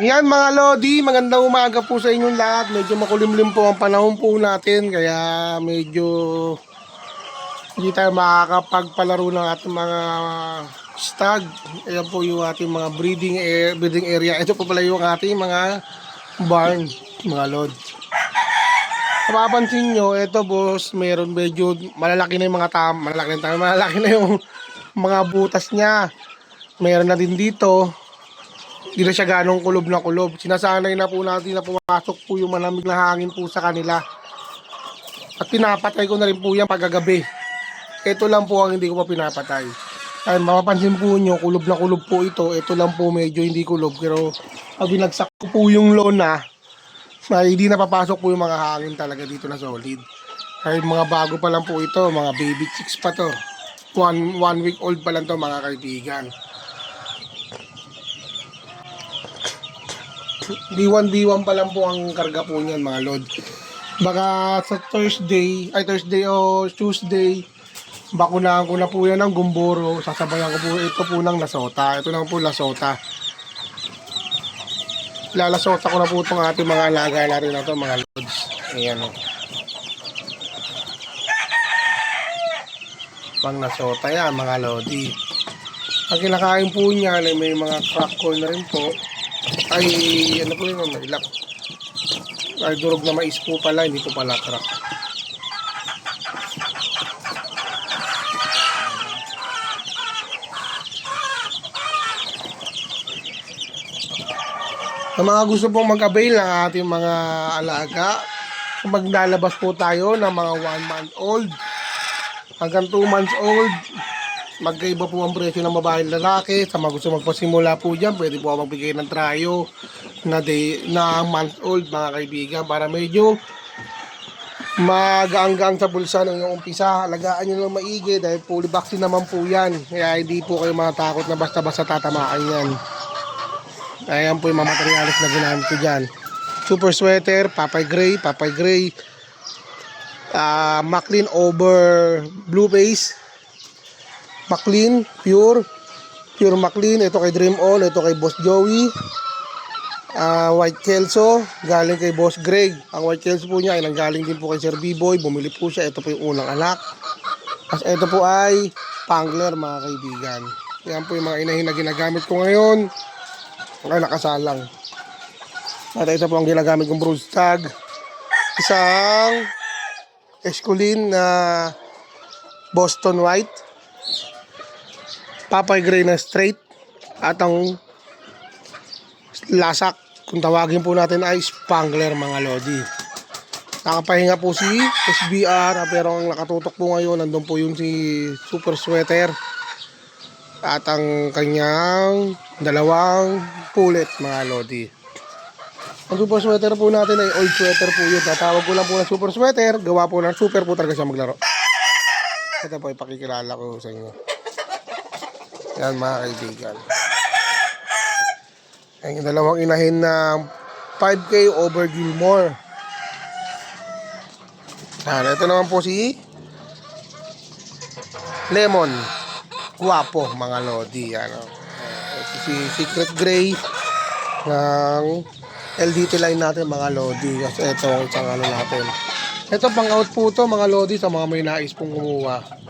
Yan mga Lodi, magandang umaga po sa inyong lahat. Medyo makulimlim po ang panahon po natin, kaya medyo hindi tayo makakapagpalaro ng ating mga stag. Ayan po yung ating mga breeding area. Ito po pala yung ating mga barn, mga Lodi. Mapapansin nyo, ito boss, meron medyo malalaki na yung mga malalaki na yung mga butas niya. Meron na din dito. Hindi na siya ganong kulob na kulob. Sinasanay na po natin na pumasok po yung malamig na hangin po sa kanila. At pinapatay ko na rin po yan pagkagabi. Ito lang po ang hindi ko pa pinapatay. Ay, mapapansin po nyo, kulob na kulob po ito. Ito lang po medyo hindi kulob. Pero pag binagsak ko po yung lona, ay hindi na papasok po yung mga hangin talaga dito na solid. Ay, mga bago pa lang po ito. Mga baby chicks pa to. One week old pa lang to mga kaibigan. D1 pa lang po ang karga po niyan mga lord. Baka sa Thursday o Tuesday, bakunahan ko na po yan ng gumboro. Sasabayan ko po ito po ng lasota. Ito lang po lasota. Lalasota ko na po itong ating mga alaga natin na ito mga lords. Ayan o. Pang lasota yan mga lodi. Ang kinakain po niyan ay may mga crack corn na rin po. Ay, ano po yun, mailap. Ay, durog na mais po pala, hindi po pala crack. Sa mga gusto pong mag-avail ng ating mga alaga, maglalabas po tayo ng mga 1 month old hanggang 2 months old. Magkaiba po ang presyo ng babae at lalaki. Sa mga gusto magpasimula po dyan, pwede po magbigay ng tryo na month old mga kaibigan, para medyo magaanggang sa bulsa ng inyong umpisa. Alagaan nyo lang maigi dahil fully vaccine naman po yan, kaya hindi po kayo matakot na basta-basta tatamaan yan. Ayan po yung mga materialis na ginamit ko dyan: super sweater, Papay Gray, Maclean over blue face, Maclean, pure Maclean. Ito kay Dream On, ito kay Boss Joey. White Kelso, galing kay Boss Greg. Ang White Kelso po niya ay nanggaling din po kay Sir B-Boy. Bumili po siya. Ito po yung unang anak. At ito po ay Pangler mga kaibigan. Yan po yung mga inahin na ginagamit ko ngayon. Ay, nakasalang. At ito po ang ginagamit kong brood stag. Isang Esculin na Boston White, Papay Gray na straight, at ang lasak, kung tawagin po natin, ay Spangler mga lodi. Nakapahinga po si SBR, pero ang nakatutok po ngayon, nandun po yung si Super Sweater at ang kanyang dalawang pulet mga lodi. Ang Super Sweater po natin ay old sweater po yun. Tatawag ko lang po ng Super Sweater. Gawa po ng super po talaga siya maglaro. Ito po, ipakikilala ko sa inyo. Yan mga kaibigan. Ang dalawang inahin na 5K over Gilmore. Ito naman po si Lemon. Guwapo mga lodi. Ito si Secret Gray ng LDT line natin mga lodi. Kasi ito ang isang ano natin. Ito pang out po ito mga lodi sa mga may nais pong kumuha.